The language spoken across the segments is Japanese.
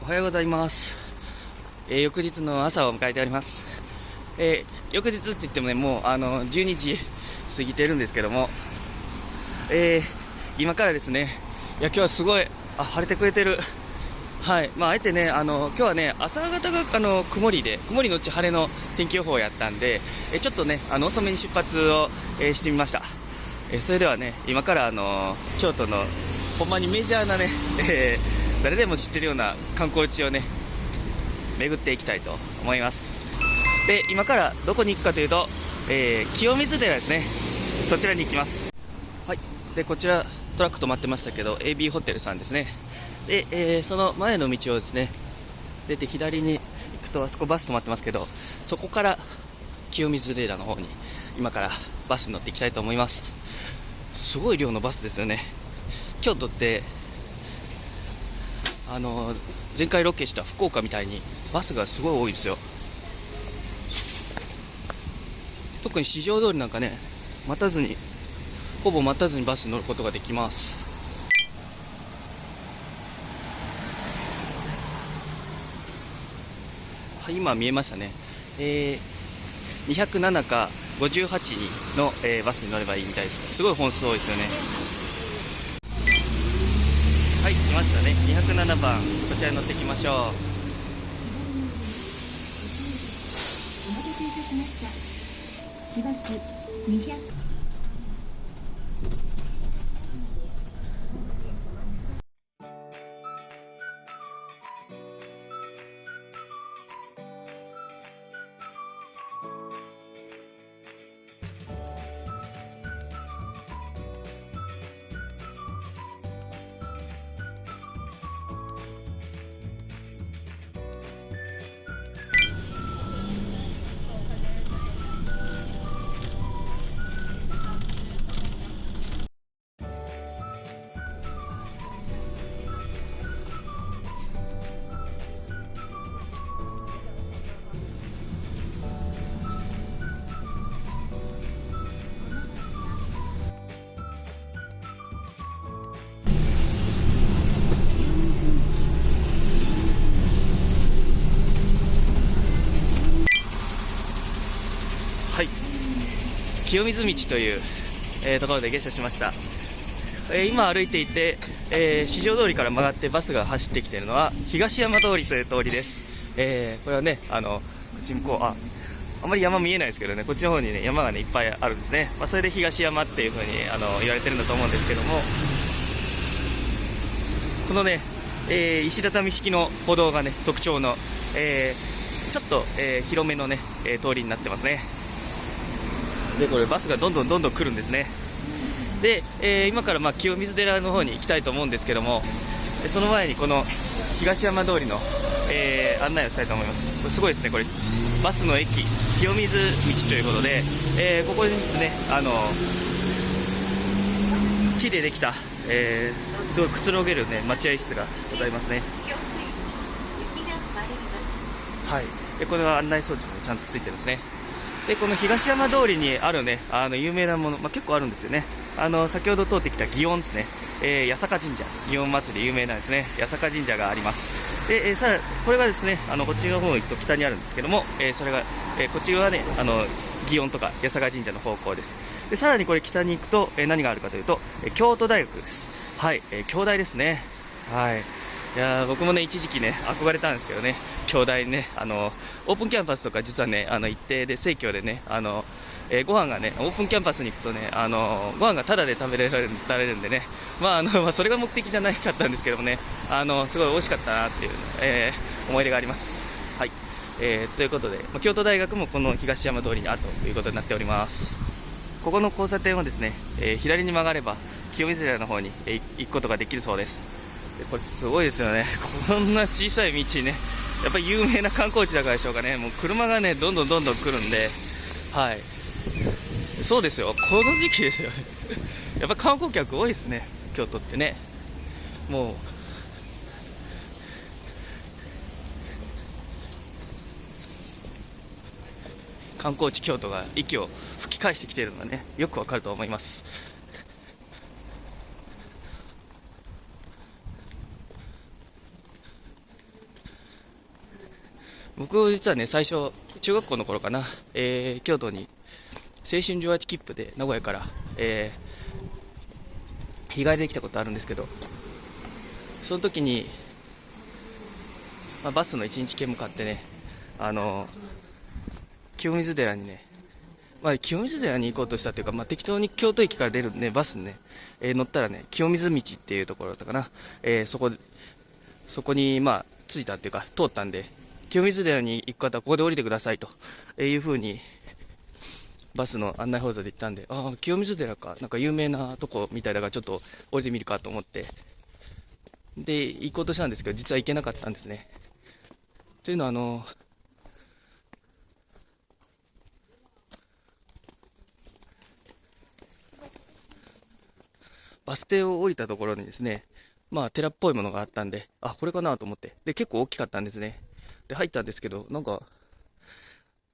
おはようございます。翌日の朝を迎えております。翌日って言ってもね、もう12時過ぎてるんですけども、今からですね、いや今日はすごい晴れてくれてる。はい、あえてね、今日はね、朝方が曇りのうち晴れの天気予報やったんで、ちょっとね、遅めに出発を、してみました。それではね、今から京都のほんまにメジャーなね、誰でも知ってるような観光地をね、巡っていきたいと思います。で、今からどこに行くかというと、清水寺ですね。そちらに行きます。はい。で、こちらトラック止まってましたけど、AB ホテルさんですね。で、その前の道をですね、出て左に行くと、あそこバス止まってますけど、そこから清水寺の方に今からバスに乗っていきたいと思います。すごい量のバスですよね。京都って前回ロケした福岡みたいにバスがすごい多いですよ。特に四条通りなんかね、ほぼ待たずにバスに乗ることができます。はい、今見えましたね。207か58の、バスに乗ればいいみたいです。すごい本数多いですよね。はい、来ましたね。207番、こちらに乗っていきましょう。お待たせいたしました。市バス200。はい、清水道という、ところで下車しました。今歩いていて、四条通りから曲がってバスが走ってきているのは東山通りという通りです。これはね、こっち向こう、あまり山見えないですけどね、こっちの方にね、山がね、いっぱいあるんですね。それで東山っていう風に言われてるんだと思うんですけども、このね、石畳式の歩道がね、特徴の、ちょっと、広めのね、通りになってますね。で、これバスがどんどん来るんですね。で、今から清水寺の方に行きたいと思うんですけども、その前にこの東山通りの、案内をしたいと思います。これすごいですね。これバスの駅清水道ということで、ここにですね、木でできた、すごいくつろげるね、待合室がございますね。はい。で、これは案内装置もちゃんとついてるんですね。で、この東山通りにあるね、有名なもの、結構あるんですよね。先ほど通ってきた祇園ですね。八坂神社、祇園祭で有名なんですね。八坂神社があります。で、さらに、これがですね、こっちの方に行くと北にあるんですけども、それが、こっち側はね、祇園とか八坂神社の方向です。で、さらにこれ北に行くと、何があるかというと、京都大学です。はい、京大ですね。はい。いや僕もね、一時期ね、憧れたんですけどね、京大にね、オープンキャンパスとか実はね、一定で、生協でね、ご飯がね、オープンキャンパスに行くとね、ご飯がタダで食べられるんでね、それが目的じゃなかったんですけどもね、すごい美味しかったなっていう、思い出があります。はい。ということで、京都大学もこの東山通りにあるということになっております。ここの交差点をですね、左に曲がれば、清水寺の方に、行くことができるそうです。で、これすごいですよね。こんな小さい道ね、やっぱり有名な観光地だからでしょうかね。もう車がね、どんどん来るんで、はい。そうですよ。この時期ですよね。やっぱ観光客多いですね。京都ってね。もう、観光地京都が息を吹き返してきているのがね、よくわかると思います。僕実はね、最初、中学校の頃かな、京都に青春18切符で名古屋から、日帰りで来たことあるんですけど、その時に、バスの1日券も買ってね、清水寺にね、清水寺に行こうとしたっていうか、適当に京都駅から出る、ね、バスにね、乗ったらね、清水道っていうところだったかな、そこに、着いたっていうか、通ったんで、清水寺に行く方はここで降りてくださいという風に、バスの案内放送で言ったんで、清水寺か、なんか有名なとこみたいだから、ちょっと降りてみるかと思って、で、行こうとしたんですけど、実は行けなかったんですね。というのは、バス停を降りたところにですね、寺っぽいものがあったんで、これかなと思って、で、結構大きかったんですね。で、入ったんですけど、なんか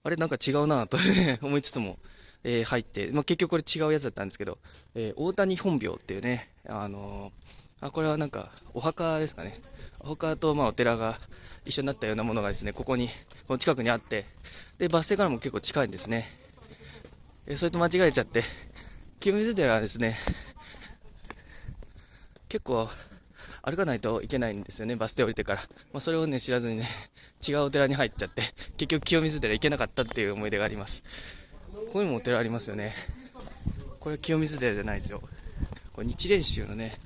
違うなと思いつつも、入って、結局これ違うやつだったんですけど、大谷本廟っていうね、これはなんか、お墓ですかね。お墓とお寺が一緒になったようなものがですね、この近くにあって、で、バス停からも結構近いんですね。それと間違えちゃって、清水寺はですね、結構歩かないといけないんですよね、バス停降りてから。それをね、知らずにね、違うお寺に入っちゃって、結局清水寺行けなかったっていう思い出があります。こういうのもお寺ありますよね。これは清水寺じゃないですよ。これ日蓮宗のね、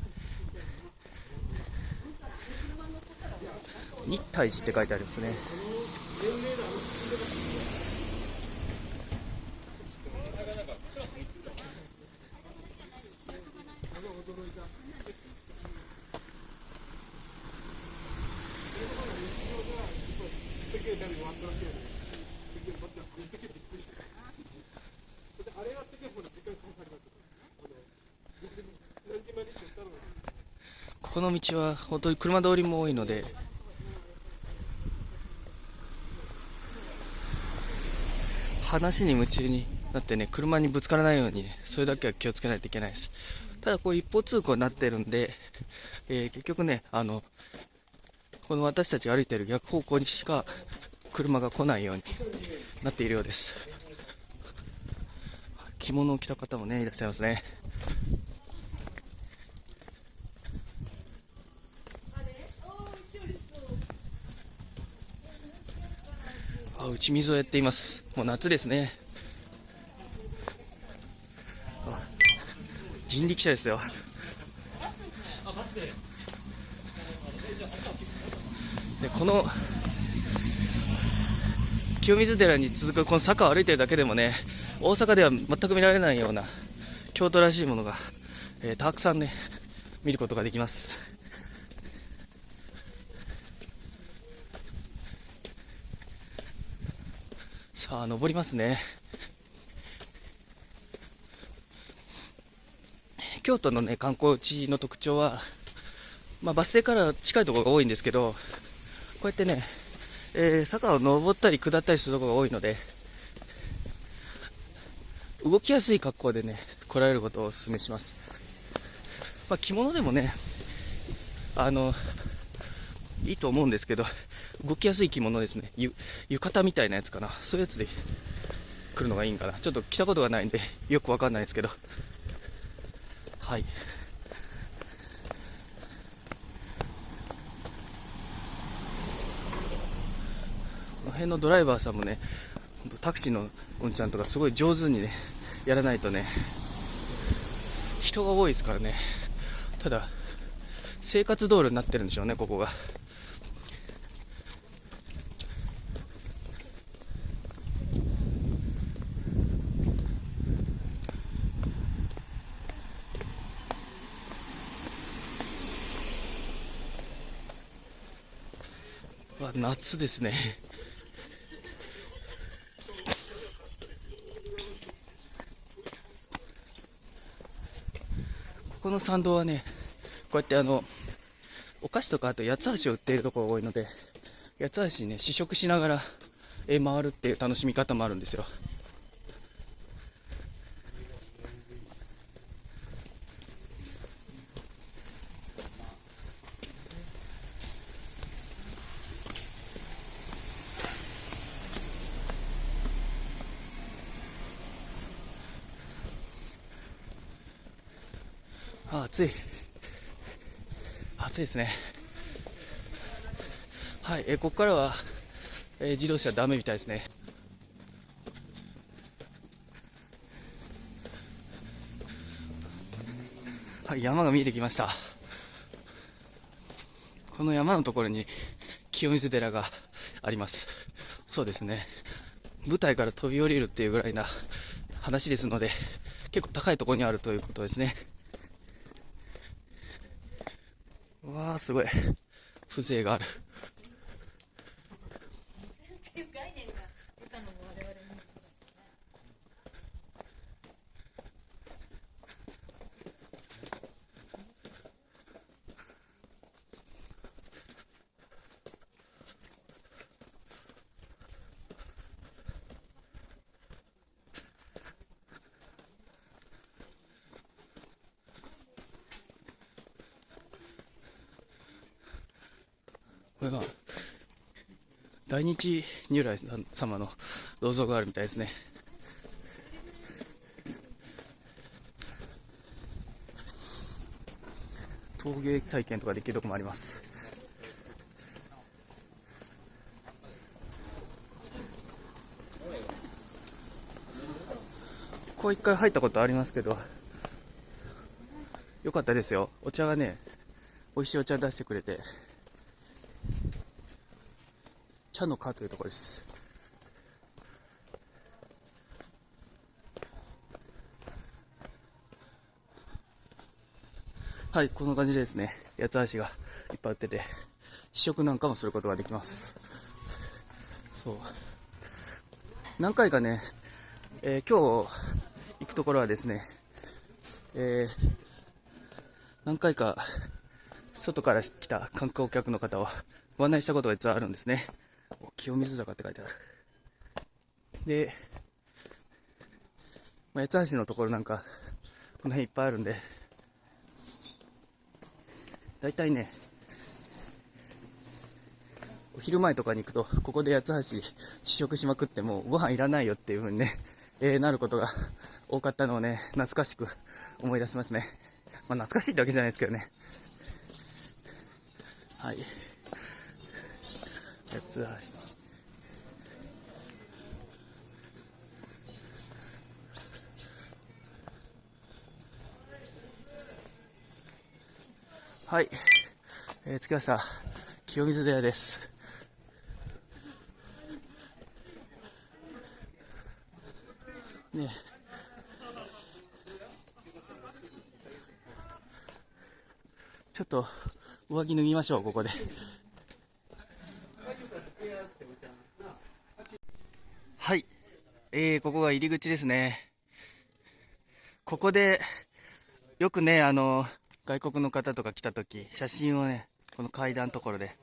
日泰寺って書いてありますね。この道は本当に車通りも多いので、話に夢中になってね、車にぶつからないように、それだけは気をつけないといけないです。ただこう一方通行になってるんで、結局ね、この私たちが歩いている逆方向にしか車が来ないようになっているようです。着物を着た方もね、いらっしゃいますね。打ち水をやっています。もう夏ですね。人力車ですよ。で、この清水寺に続くこの坂を歩いてるだけでもね、大阪では全く見られないような京都らしいものが、たくさんね、見ることができます。さあ、登りますね。京都のね、観光地の特徴は、バス停から近いところが多いんですけど、こうやってね、坂を登ったり下ったりするところが多いので、動きやすい格好でね、来られることをお勧めします。着物でもね、いいと思うんですけど、動きやすい着物ですね。浴衣みたいなやつかな。そういうやつで来るのがいいんかな。ちょっと着たことがないんで、よくわかんないですけど。はい。この辺のドライバーさんもね、タクシーのおじちゃんとかすごい上手にね、やらないとね、人が多いですからね。ただ、生活道路になってるんでしょうね、ここが。夏ですね。ここの参道はね、こうやってお菓子とかあと八つ橋を売っているところが多いので、八つ橋にね、試食しながら回るっていう楽しみ方もあるんですよ。暑い。暑いですね。はい、ここからは、自動車ダメみたいですね。はい、山が見えてきました。この山のところに清水寺があります。そうですね。舞台から飛び降りるっていうぐらいな話ですので、結構高いところにあるということですね。うわー、すごい。風情がある。っていう概念が出たのも我々に。これが大日如来様の銅像があるみたいですね。陶芸体験とかできるところもあります。ここ一回入ったことありますけど、よかったですよ。お茶がね、美味しいお茶出してくれて、茶の花というところです。はい、こんな感じでですね、八つ橋がいっぱい売ってて、試食なんかもすることができます。そう。何回かね、今日行くところはですね、何回か外から来た観光客の方をご案内したことが実はあるんですね。清水坂って書いてある。で、八つ橋のところなんか、この辺いっぱいあるんで、だいたいね、お昼前とかに行くと、ここで八つ橋試食しまくってもうご飯いらないよっていう風にね、なることが多かったのをね、懐かしく思い出しますね。まあ懐かしいってわけじゃないですけどね。はい。八つ橋。はい。着きました。清水寺です。ね。ちょっと上着脱ぎましょう、ここで。はい。ここが入り口ですね。ここで、よくね、外国の方とか来たとき、写真をね、この階段のところで、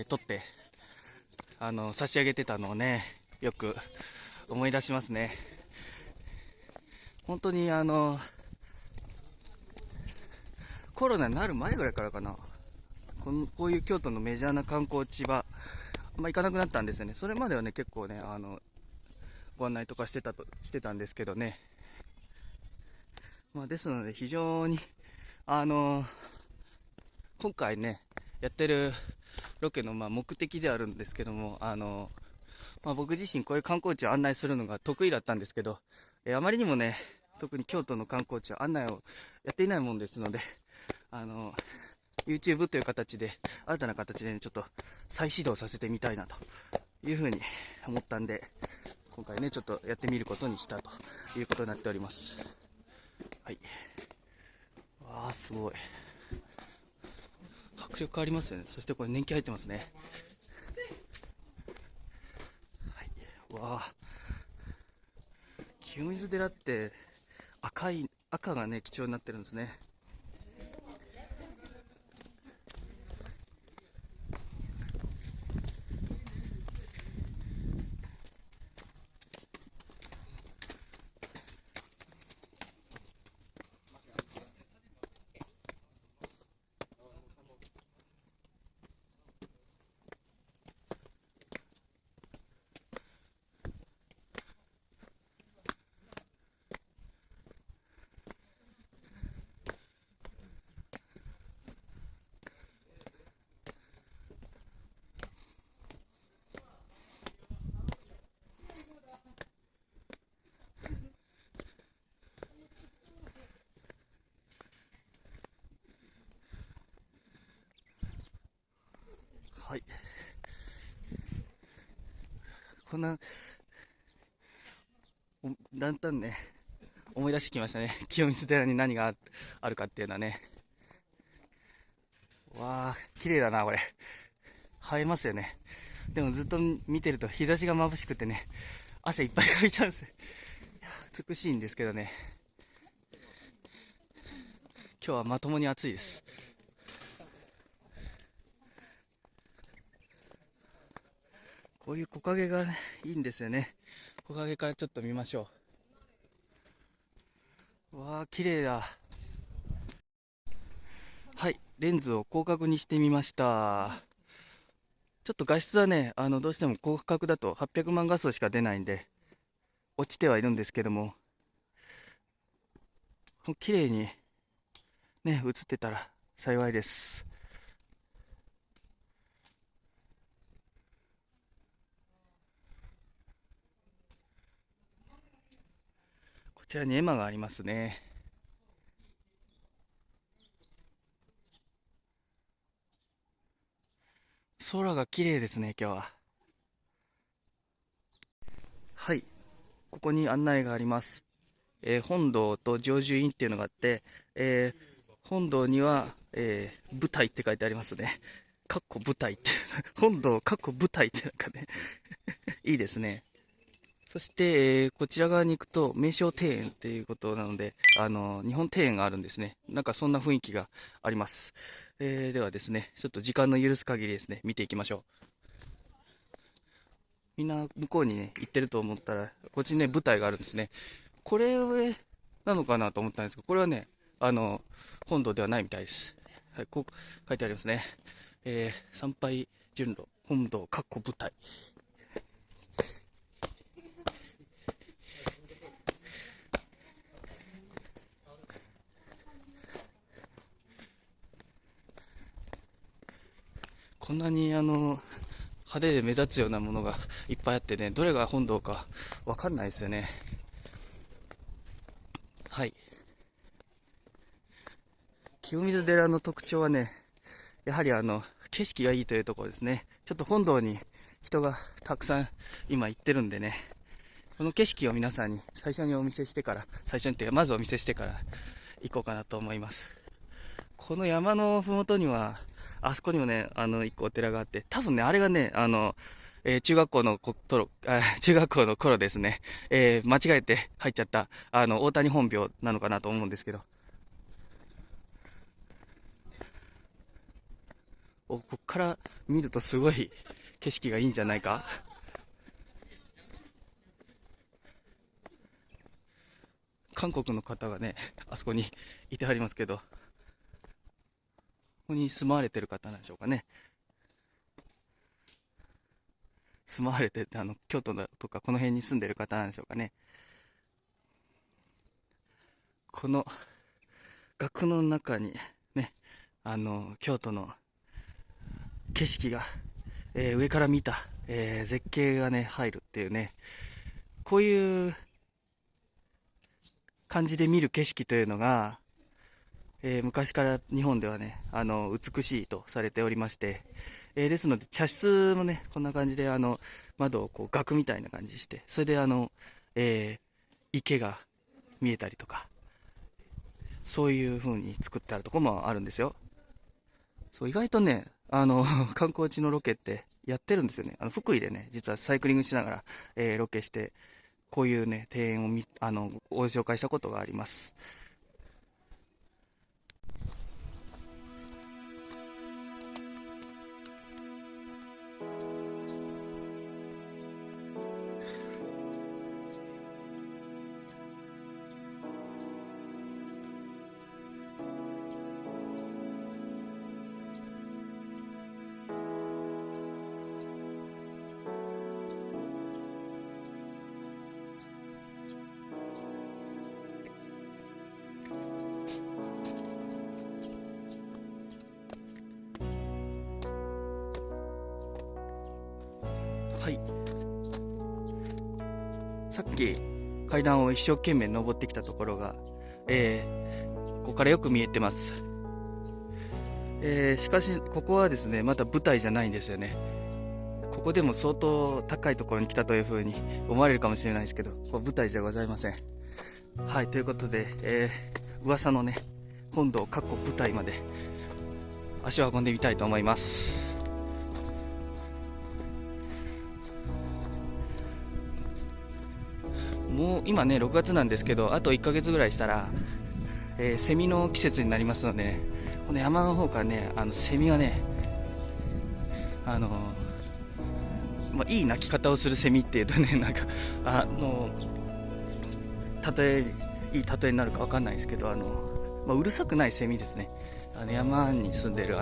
撮って、差し上げてたのをね、よく思い出しますね。本当にコロナになる前ぐらいからかな。こういう京都のメジャーな観光地は、あんま行かなくなったんですよね。それまではね、結構ね、ご案内とかしてたんですけどね。まあ、ですので、非常に、今回ね、やってるロケの目的ではあるんですけども、僕自身こういう観光地を案内するのが得意だったんですけど、あまりにもね、特に京都の観光地を案内をやっていないもんですので、YouTube という形で、新たな形でね、ちょっと再始動させてみたいなというふうに思ったんで、今回ね、ちょっとやってみることにしたということになっております。はい。わー、すごい。迫力ありますよね。そしてこれ年季入ってますね。はい。わー。清水寺って赤がね、貴重になってるんですね。はい。こんな、だんだんね、思い出してきましたね。清水寺に何があるかっていうのはね。わあ、綺麗だな、これ。映えますよね。でもずっと見てると日差しが眩しくてね、汗いっぱいかいちゃうんです。美しいんですけどね。今日はまともに暑いです。こういう木陰が、ね、いいんですよね。木陰からちょっと見ましょう。わあ、綺麗だ。はい、レンズを広角にしてみました。ちょっと画質はね、どうしても広角だと800万画素しか出ないんで、落ちてはいるんですけども、綺麗にね、映ってたら幸いです。こちらに絵馬がありますね。空が綺麗ですね、今日は。はい、ここに案内があります。本堂と成就院っていうのがあって、本堂には、舞台って書いてありますね。かっこ舞台って。本堂かっこ舞台ってなんかね、いいですね。そして、こちら側に行くと、名称庭園っていうことなので、日本庭園があるんですね。なんかそんな雰囲気があります。ではですね、ちょっと時間の許す限りですね、見ていきましょう。みんな向こうにね、行ってると思ったら、こっちにね、舞台があるんですね。これなのかなと思ったんですけど、これはね、本堂ではないみたいです。はい、こう書いてありますね。参拝順路、本堂、かっこ舞台。こんなに派手で目立つようなものがいっぱいあってね、どれが本堂かわかんないですよね。はい。清水寺の特徴はね、やはり景色がいいというところですね。ちょっと本堂に人がたくさん今行ってるんでね、この景色を皆さんに最初にお見せしてから、最初にっていうか、まずお見せしてから行こうかなと思います。この山のふもとには、あそこにもね、一個お寺があって、多分ね、あれがね、中学校の中学校の頃ですね、間違えて入っちゃった、大谷本廟なのかなと思うんですけど、こっから見るとすごい景色がいいんじゃないか。韓国の方がね、あそこにいてはりますけど、ここに住まわれてる方なんでしょうかね。住まわれてて、京都だとかこの辺に住んでる方なんでしょうかね。この額の中にね、京都の景色が、上から見た、絶景がね、入るっていうね、こういう感じで見る景色というのが、昔から日本ではね、美しいとされておりまして、ですので茶室もね、こんな感じで窓をこう額みたいな感じにして、それで池が見えたりとか、そういう風に作ってあるところもあるんですよ。そう、意外とね、観光地のロケってやってるんですよね。福井でね、実はサイクリングしながら、ロケして、こういうね、庭園をご紹介したことがあります。はい。さっき階段を一生懸命登ってきたところが、ここからよく見えてます。しかしここはですねまた舞台じゃないんですよね。ここでも相当高いところに来たというふうに思われるかもしれないですけど、ここ舞台じゃございません。はい、ということで、噂のね本堂舞台まで足を運んでみたいと思います。もう今ね6月なんですけど、あと1ヶ月ぐらいしたら、セミの季節になりますのでね、この山の方からねセミはねいい鳴き方をするセミっていうとね、なんかいい例えになるか分かんないですけど、うるさくないセミですね。山に住んでる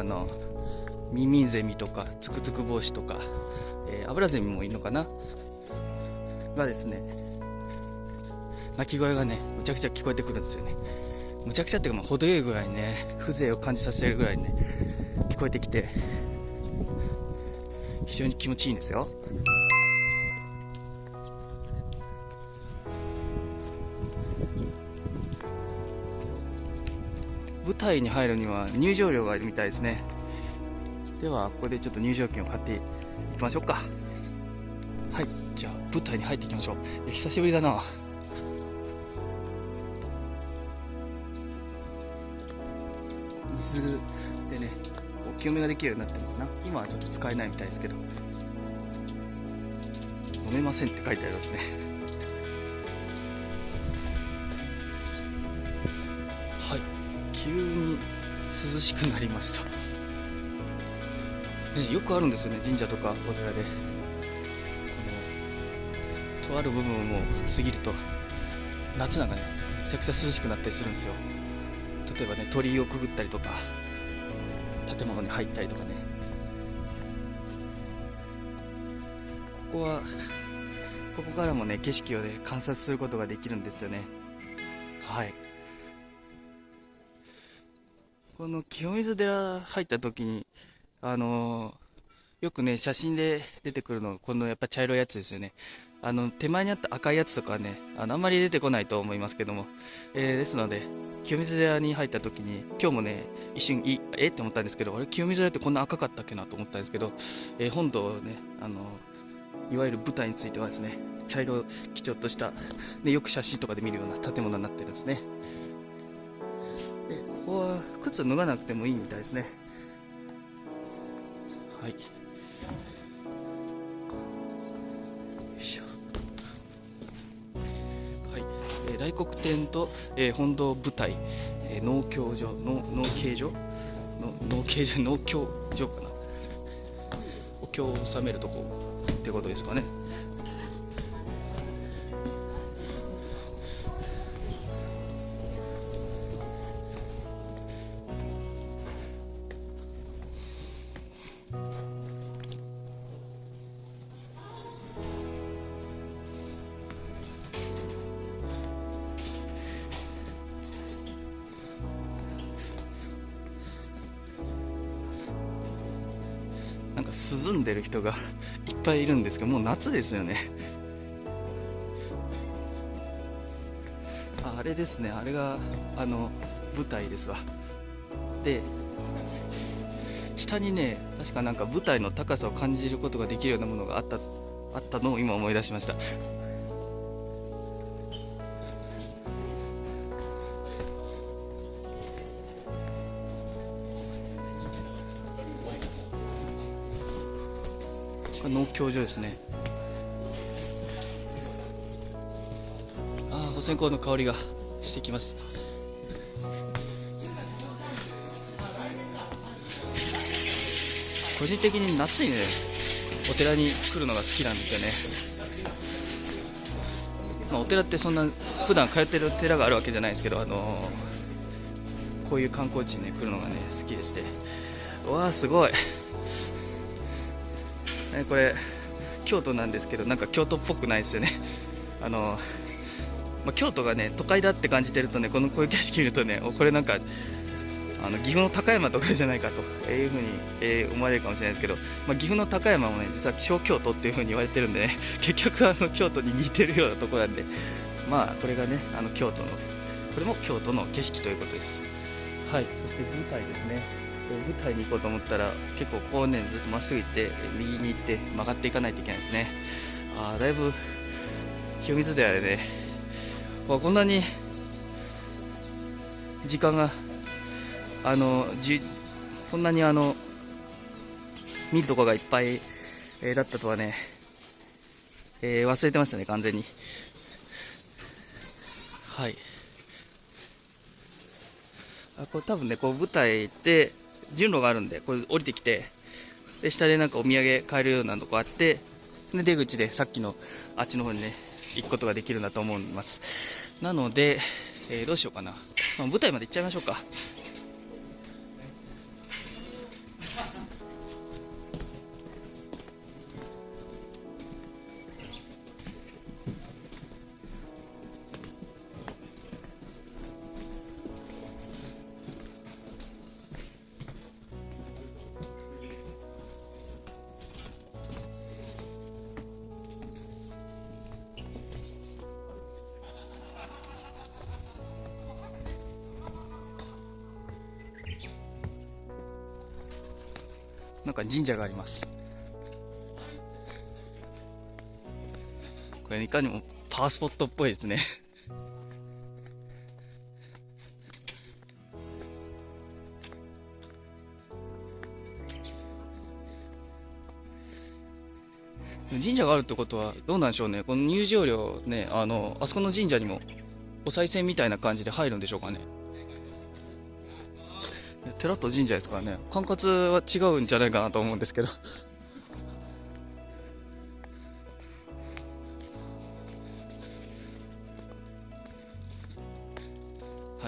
ミンミンゼミとかツクツクボウシとか、アブラゼミもいるのかながですね、鳴き声がねむちゃくちゃ聞こえてくるんですよね。むちゃくちゃっていうか、程よいぐらいね、風情を感じさせるぐらいね聞こえてきて、非常に気持ちいいんですよ。舞台に入るには入場料がいるみたいですね。ではここでちょっと入場券を買っていきましょうか。はい、じゃあ舞台に入っていきましょう。久しぶりだな。水でねお清めができるようになってるのかな。今はちょっと使えないみたいですけど、飲めませんって書いてありますね。はい、急に涼しくなりました、ね、よくあるんですよね、神社とかお寺で。とある部分を過ぎると夏なんかねめちゃくちゃ涼しくなったりするんですよ。例えばね鳥居をくぐったりとか建物に入ったりとかね。ここからもね景色をね観察することができるんですよね。はい、この清水寺入った時によくね写真で出てくるのこのやっぱ茶色いやつですよね。手前にあった赤いやつとかはねあんまり出てこないと思いますけども、ですので清水寺に入った時に今日もね一瞬って思ったんですけど、あれ清水寺ってこんな赤かったっけなと思ったんですけど、本堂ねいわゆる舞台についてはですね茶色基調としたでよく写真とかで見るような建物になってるんですね。でここは靴脱がなくてもいいみたいですね。はい、よいしょ。はい、大黒天と、本堂舞台、農協所かな、お経を収めるとこってことですかね。なんか涼んでる人がいっぱいいるんですけど、もう夏ですよね。あれですね、あれが舞台ですわ。で下にね確かなんか舞台の高さを感じることができるようなものがあったのを今思い出しました。農協所ですね。お線香の香りがしてきます。個人的に夏にねお寺に来るのが好きなんですよね。お寺ってそんな普段通ってる寺があるわけじゃないですけど、こういう観光地に、ね、来るのがね好きでして、わあすごい、これ京都なんですけど、なんか京都っぽくないですよね。京都がね都会だって感じてるとね、こういう景色見るとね、これなんか岐阜の高山とかじゃないかというふうに、思われるかもしれないですけど、岐阜の高山もね実は小京都っていうふうに言われてるんでね、結局京都に似てるようなところなんで、これがねこれも京都の景色ということです。はい、そして舞台ですね。舞台に行こうと思ったら結構こうねずっとまっすぐ行って右に行って曲がっていかないといけないですね。だいぶ清水寺でね、こんなに時間がこんなに見るところがいっぱい、だったとはね、忘れてましたね完全に。はい。これ多分ね、こう舞台って順路があるんで、これ降りてきて、で下でなんかお土産買えるようなとこあって、で出口でさっきのあっちの方にね行くことができるんだと思います。なので、どうしようかな、舞台まで行っちゃいましょうか。なんか神社があります。これいかにもパワースポットっぽいですね。神社があるってことはどうなんでしょうね。この入場料ね、あそこの神社にもお賽銭みたいな感じで入るんでしょうかね。寺と神社ですからね、管轄は違うんじゃないかなと思うんですけど。は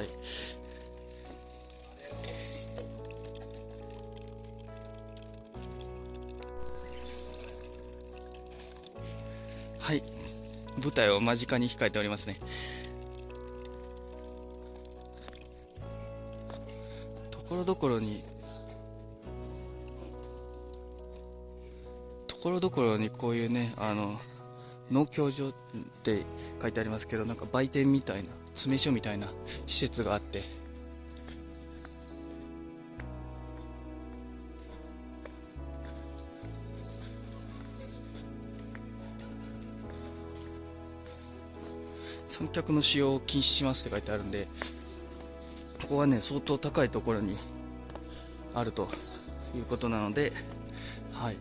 い。はい。舞台を間近に控えておりますね。ところどころにこういうね、農協所って書いてありますけど、なんか売店みたいな、詰め所みたいな施設があって、三脚の使用を禁止しますって書いてあるんで、ここはね相当高いところにあるということなので、はい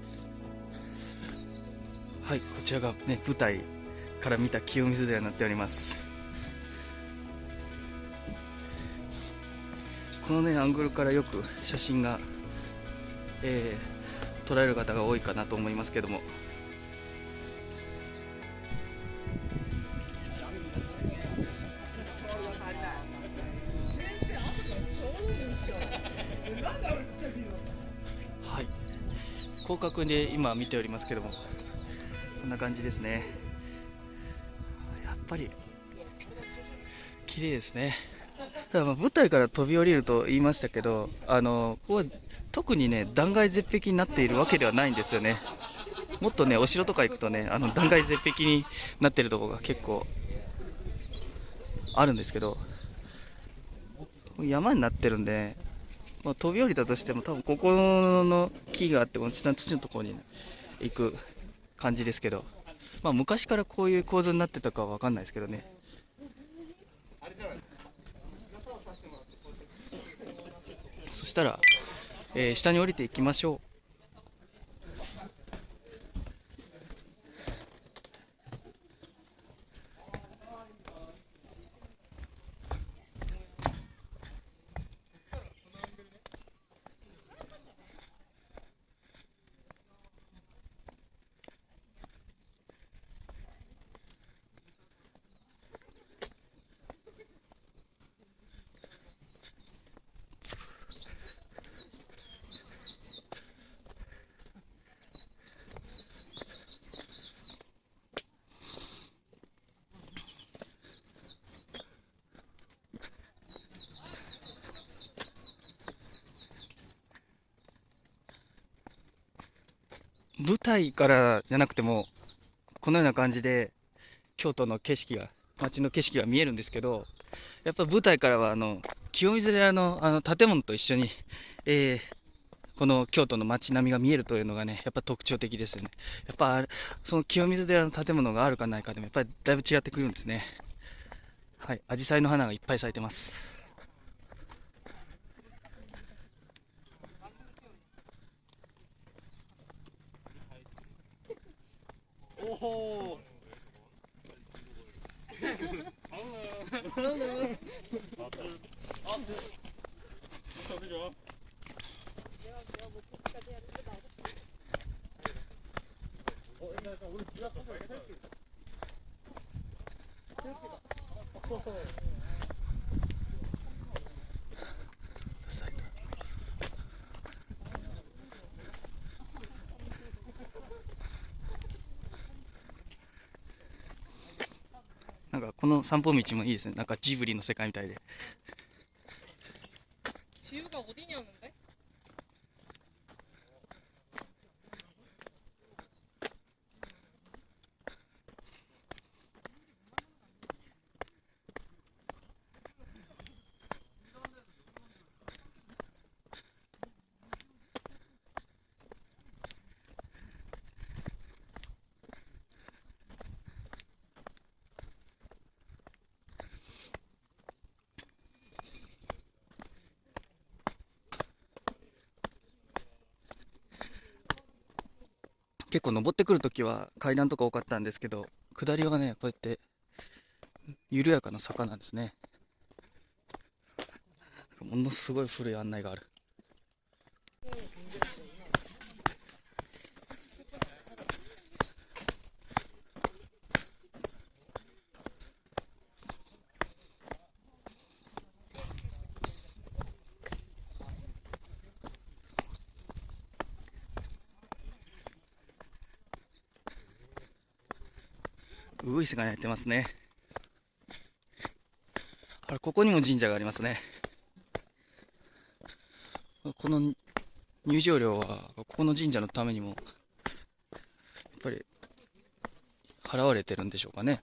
はい、こちらがね舞台から見た清水寺になっております。このねアングルからよく写真が、撮られる方が多いかなと思いますけども、はい、広角で今見ておりますけども、こんな感じですね。やっぱり綺麗ですね。だから舞台から飛び降りると言いましたけど、ここは特にね断崖絶壁になっているわけではないんですよね。もっとねお城とか行くとね断崖絶壁になってるところが結構あるんですけど、山になってるんで、飛び降りたとしても多分ここの木があってこの下の土のところに行く感じですけど、昔からこういう構造になってたかは分かんないですけどね。そしたら、下に降りていきましょう。舞台からじゃなくてもこのような感じで京都の景色が、街の景色が見えるんですけど、やっぱ舞台からは清水寺の建物と一緒に、この京都の街並みが見えるというのがね、やっぱ特徴的ですよね。やっぱその清水寺の建物があるかないかでもやっぱりだいぶ違ってくるんですね。はい、紫陽花の花がいっぱい咲いてます。おお。なんかこの散歩道もいいですね。なんかジブリの世界みたいで。 지우가 어디냐는데?結構登ってくるときは階段とか多かったんですけど、下りはね、こうやって緩やかな坂なんですね。ものすごい古い案内がある。ウグイスが鳴いてますね。あれ、ここにも神社がありますね。この入場料はここの神社のためにもやっぱり払われてるんでしょうかね。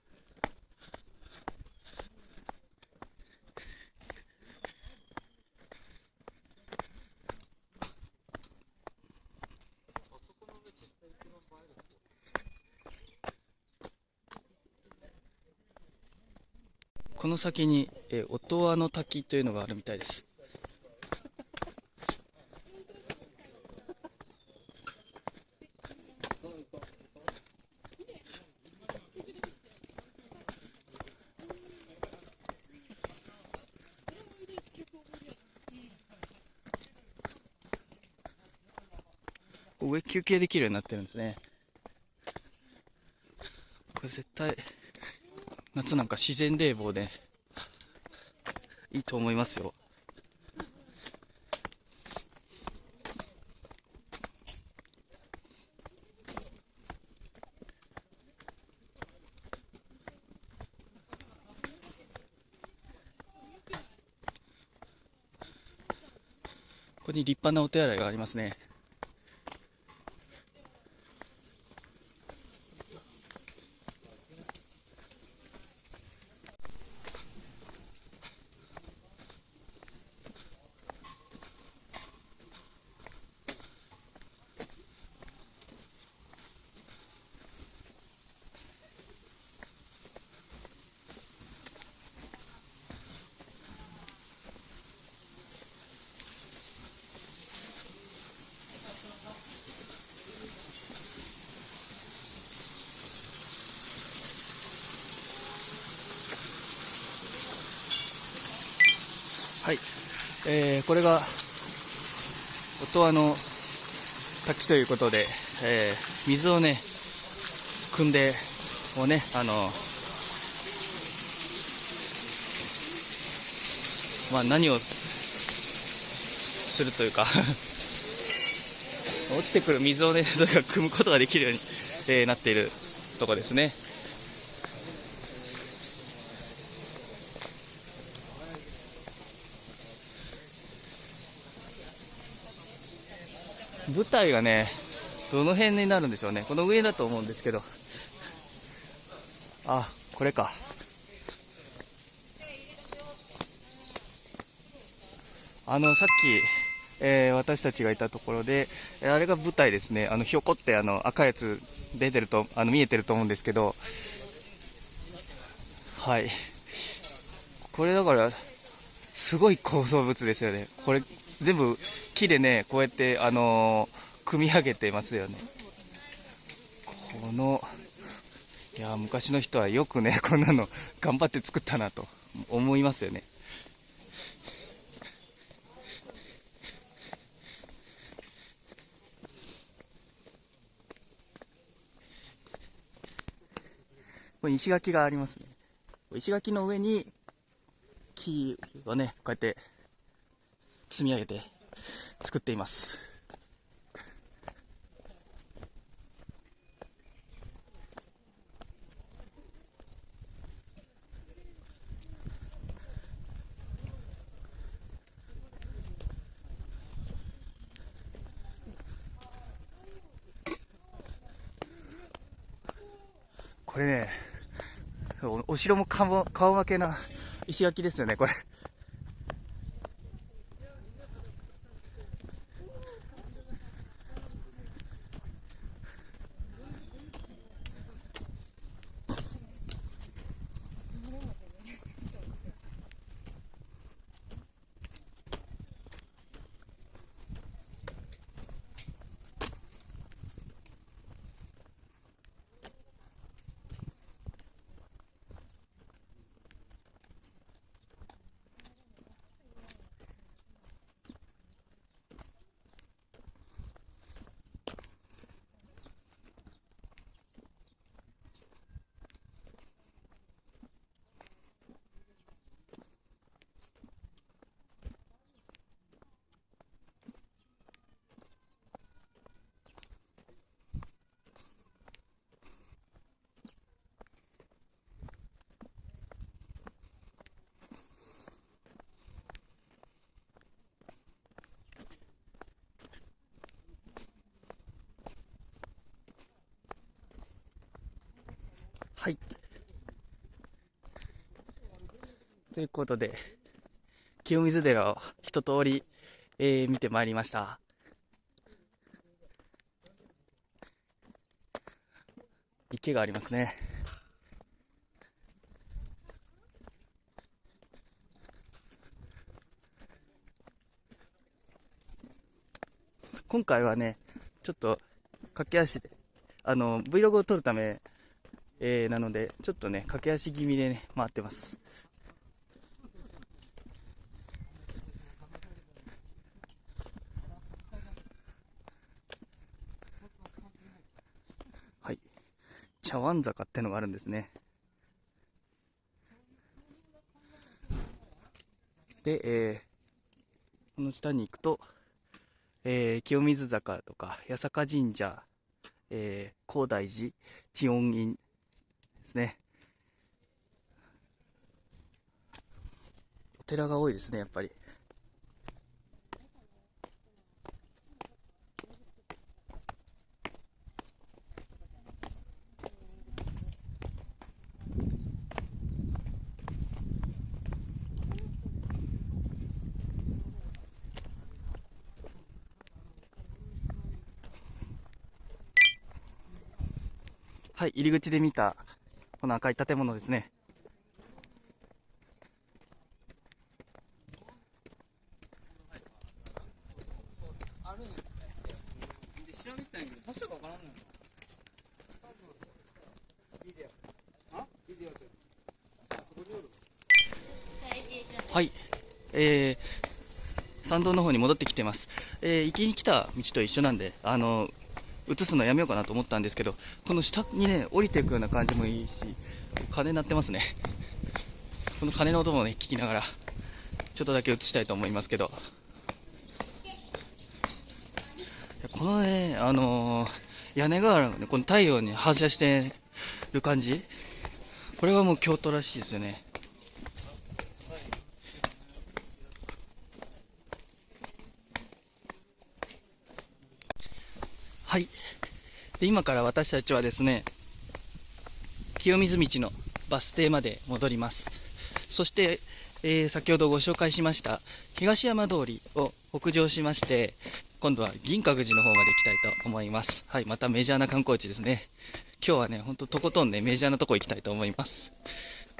この先に、音羽の滝というのがあるみたいです。上休憩できるようになってるんですね。これ絶対夏なんか自然冷房でいいと思いますよ。ここに立派なお手洗いがありますね。はい、これが音羽の滝ということで、水をね汲んでこうね何をするというか落ちてくる水をねどうにか汲むことができるように、なっているところですね。舞台がねどの辺になるんでしょうね。この上だと思うんですけど、あ、これか。さっき、私たちがいたところで、あれが舞台ですね。ひょこって赤いやつ出てると、見えてると思うんですけど、はい。これだから、すごい構造物ですよね。これ、全部木でね、こうやって、組み上げてますよね。いや、昔の人はよくね、こんなの頑張って作ったなと思いますよね。これ石垣がありますね。石垣の上に木をね、こうやって積み上げて作っています。これね、お城も顔負けな石垣ですよね、これ。はい。ということで、清水寺を一通り、見てまいりました。池がありますね。今回はね、ちょっと駆け足で、Vlog を撮るため、なので、ちょっとね、駆け足気味でね、回ってます。はい。茶碗坂ってのがあるんですね。で、この下に行くと、清水坂とか、八坂神社、高大寺、知恩院ですね。お寺が多いですね、やっぱり。はい、入り口で見た、この赤い建物ですね。調べたんやけど場所がわからんのよ。はい、参道の方に戻ってきてます。行きに来た道と一緒なんで、映すのやめようかなと思ったんですけど、この下にね、降りていくような感じもいいし、鐘鳴ってますね。この鐘の音もね、聞きながら、ちょっとだけ映したいと思いますけど、このね、屋根瓦がね、この太陽に反射してる感じ、これはもう京都らしいですよね。はい。で、今から私たちはですね、清水道のバス停まで戻ります。そして、先ほどご紹介しました東山通りを北上しまして、今度は銀閣寺の方まで行きたいと思います。はい、またメジャーな観光地ですね。今日はね、ほんととことんね、メジャーなとこ行きたいと思います。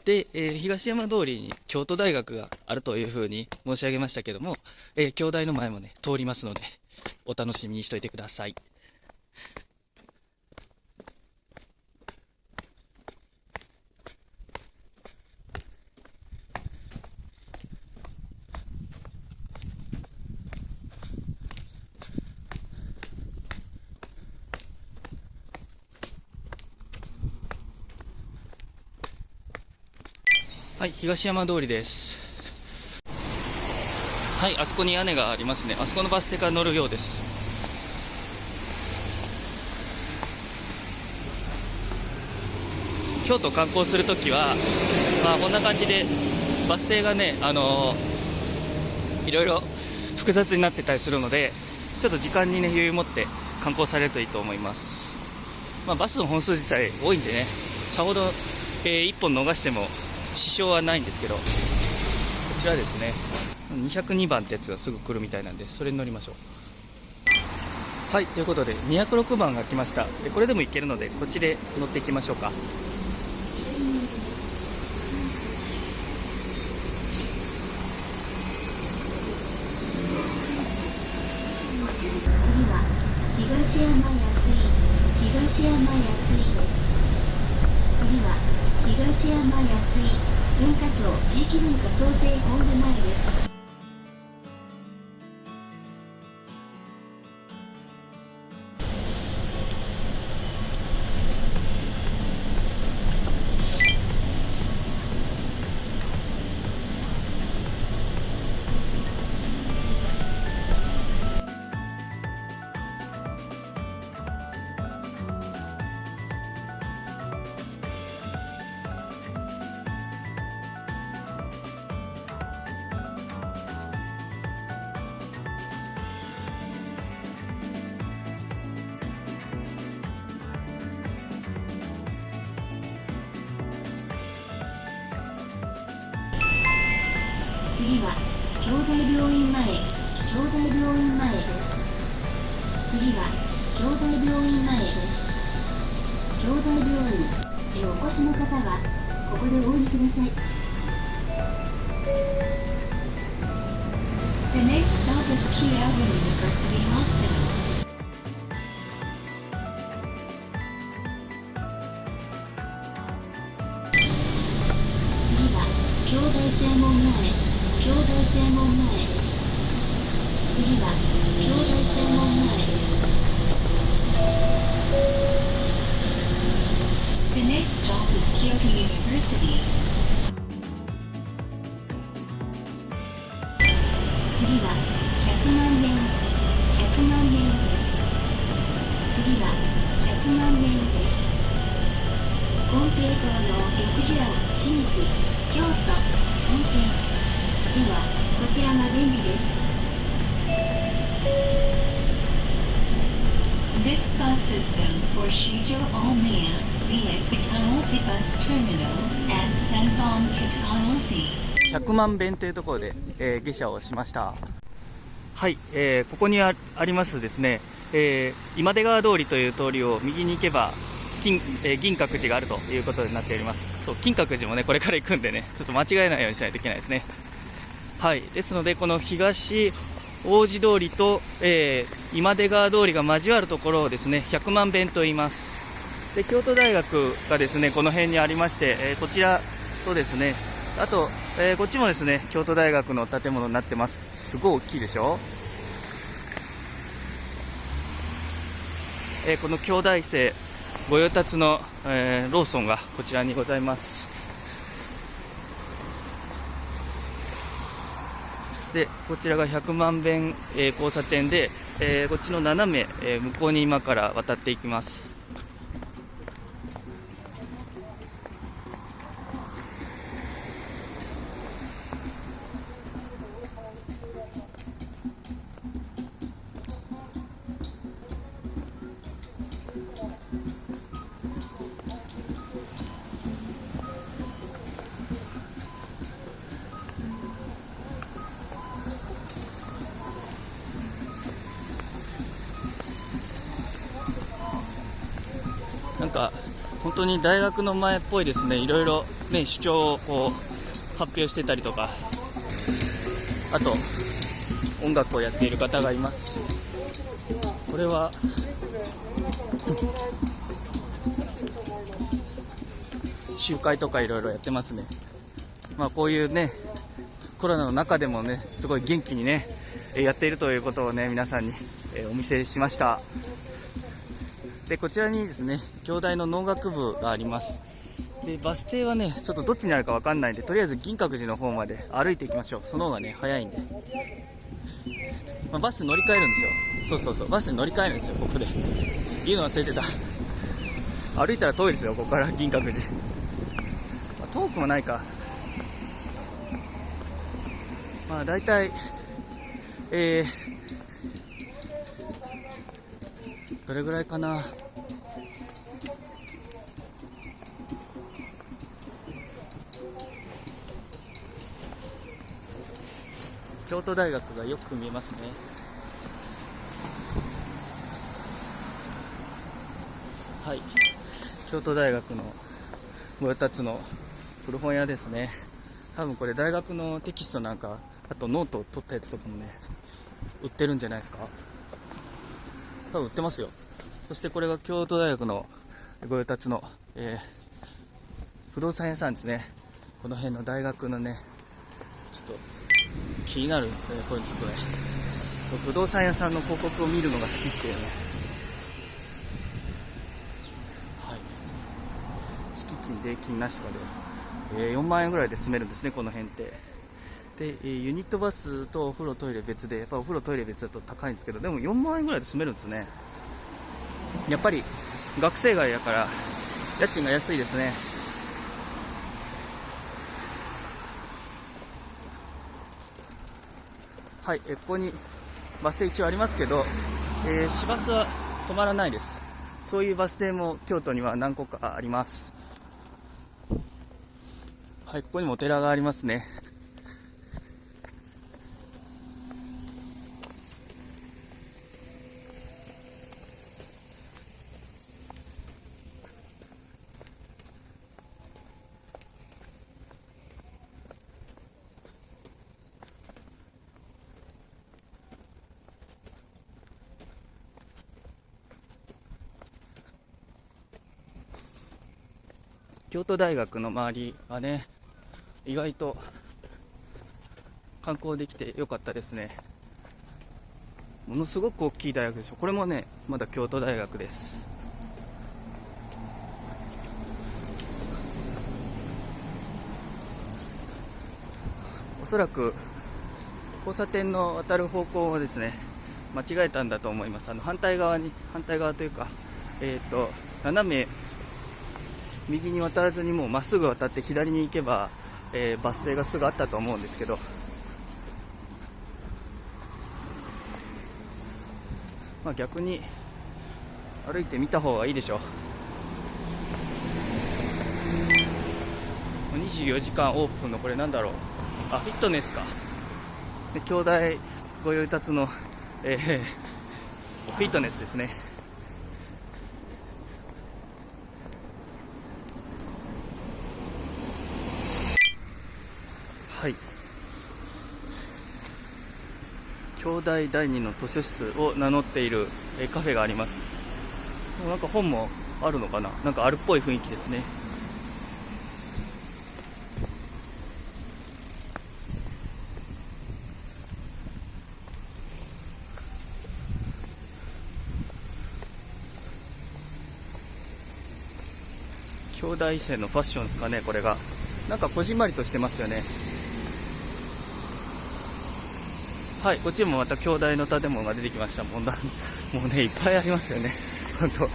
で、東山通りに京都大学があるというふうに申し上げましたけども、京大の前もね、通りますので、お楽しみにしておいてください。はい、東山通りです。はい、あそこに屋根がありますね。あそこのバス停から乗るようです。京都観光するときは、こんな感じでバス停がね、いろいろ複雑になってたりするので、ちょっと時間にね、余裕持って観光されるといいと思います。バスの本数自体多いんでね、さほど、1本逃しても支障はないんですけど、こちらですね、202番ってやつがすぐ来るみたいなんで、それに乗りましょう。はい、ということで206番が来ました。これでも行けるので、こっちで乗っていきましょうか。次は東山安井です。次は東山安井文化庁地域文化創生本部前です。次は京大病院前です。次は京大病院前です。京大病院へお越しの方はここでお降りください。The next stop is Kyoto University Hospital. 次は京大正門前です。次は京大正門前です。The next stop is Kyoto University. 次は100万円です。次は100万円です。金平糖の緑寿庵清水京都本店ではこちらが便利です。This bus system for Shijo Omiya via Kitanosi Bus Terminal and Senbon Kitanosi 100万遍というところで、下車をしました。はい、ここにありますですね、今出川通りという通りを右に行けば銀閣寺があるということになっております。そう、金閣寺もね、これから行くんでね、ちょっと間違えないようにしないといけないですね。はい、ですのでこの東大路通りと、今出川通りが交わるところをですね、100万遍と言います。で、京都大学がですね、この辺にありまして、こちらとですね、あと、こっちもですね、京都大学の建物になってます。すごい大きいでしょ。この京大生御用達の、ローソンがこちらにございます。で、こちらが100万遍、交差点で、こっちの斜め、向こうに今から渡っていきます。か本当に大学の前っぽいですね。いろいろね、主張をこう発表してたりとか、あと音楽をやっている方がいます。これは集会とかいろいろやってますね。こういうね、コロナの中でもね、すごい元気にねやっているということをね、皆さんにお見せしました。で、こちらにですね、京大の農学部があります。で、バス停はね、ちょっとどっちにあるか分かんないんで、とりあえず銀閣寺の方まで歩いていきましょう。その方がね、早いんで。バス乗り換えるんですよ。そう、バスに乗り換えるんですよ、ここで。言うの忘れてた。歩いたら遠いですよ、ここから銀閣寺。遠くもないか。だいたい、どれぐらいかな。京都大学がよく見えますね。はい、京都大学の御用達の古本屋ですね。多分これ大学のテキストなんか、あとノートを取ったやつとかもね、売ってるんじゃないですか。多分売ってますよ。そしてこれが京都大学の御用達の、不動産屋さんですね。この辺の大学のね、ちょっと気になるんですね、こういうところで。不動産屋さんの広告を見るのが好きっていうね。はい。敷金、礼金なしとかで、4万円ぐらいで住めるんですね、この辺って。で、ユニットバスとお風呂トイレ別で、やっぱお風呂トイレ別だと高いんですけど、でも4万円ぐらいで住めるんですね。やっぱり学生街だから家賃が安いですね。はい、ここにバス停一応ありますけど、市バスは止まらないです。そういうバス停も京都には何個かあります。はい、ここにもお寺がありますね。京都大学の周りはね、意外と観光できてよかったですね。ものすごく大きい大学でしょ。これもね、まだ京都大学です。おそらく交差点の渡る方向をですね、間違えたんだと思います。反対側というか、斜め右に渡らずにもうまっすぐ渡って左に行けば、バス停がすぐあったと思うんですけど、逆に歩いてみた方がいいでしょう。24時間オープンのこれなんだろう。フィットネスか。で、京大御用達の、フィットネスですね。はい、京大第2の図書室を名乗っているカフェがあります。なんか本もあるのかな。なんかあるっぽい雰囲気ですね。京大生のファッションですかね、これが。なんかこじんまりとしてますよね。はい、こっちもまた京大の建物が出てきました。もうね、いっぱいありますよね。本当。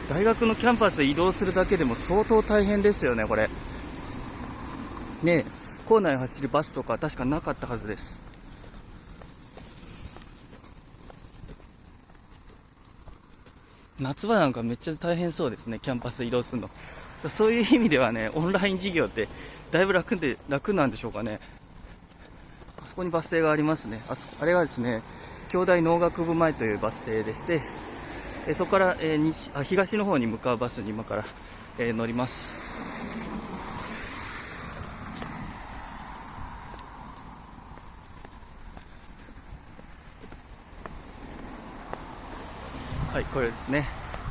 大学のキャンパス移動するだけでも相当大変ですよね、これ。ね、校内を走るバスとか確かなかったはずです。夏場なんかめっちゃ大変そうですね、キャンパス移動するの。そういう意味ではね、オンライン授業ってだいぶ楽なんでしょうかね。あそこにバス停がありますね。あれがですね、京大農学部前というバス停でして、そこから、東の方に向かうバスに今から、乗ります。はい、これですね、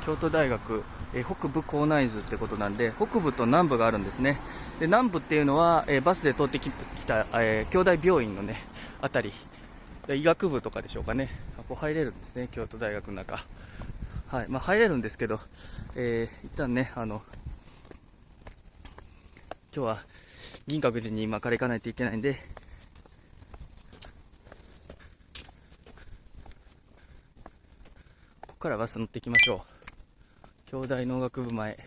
京都大学、北部構内図ってことなんで、北部と南部があるんですね。で、南部っていうのは、バスで通ってきた、京大病院のね、あたり、医学部とかでしょうかね。ここ入れるんですね、京都大学の中。はい、入れるんですけど、一旦ね、今日は銀閣寺に今から行かないといけないんで、ここからバス乗っていきましょう。京大農学部前。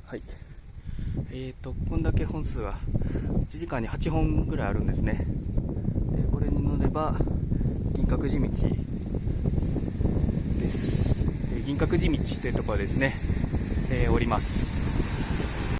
はい。こんだけ本数が1時間に8本ぐらいあるんですね。で、これに乗れば銀閣寺道です。銀閣寺道というところですね、降ります。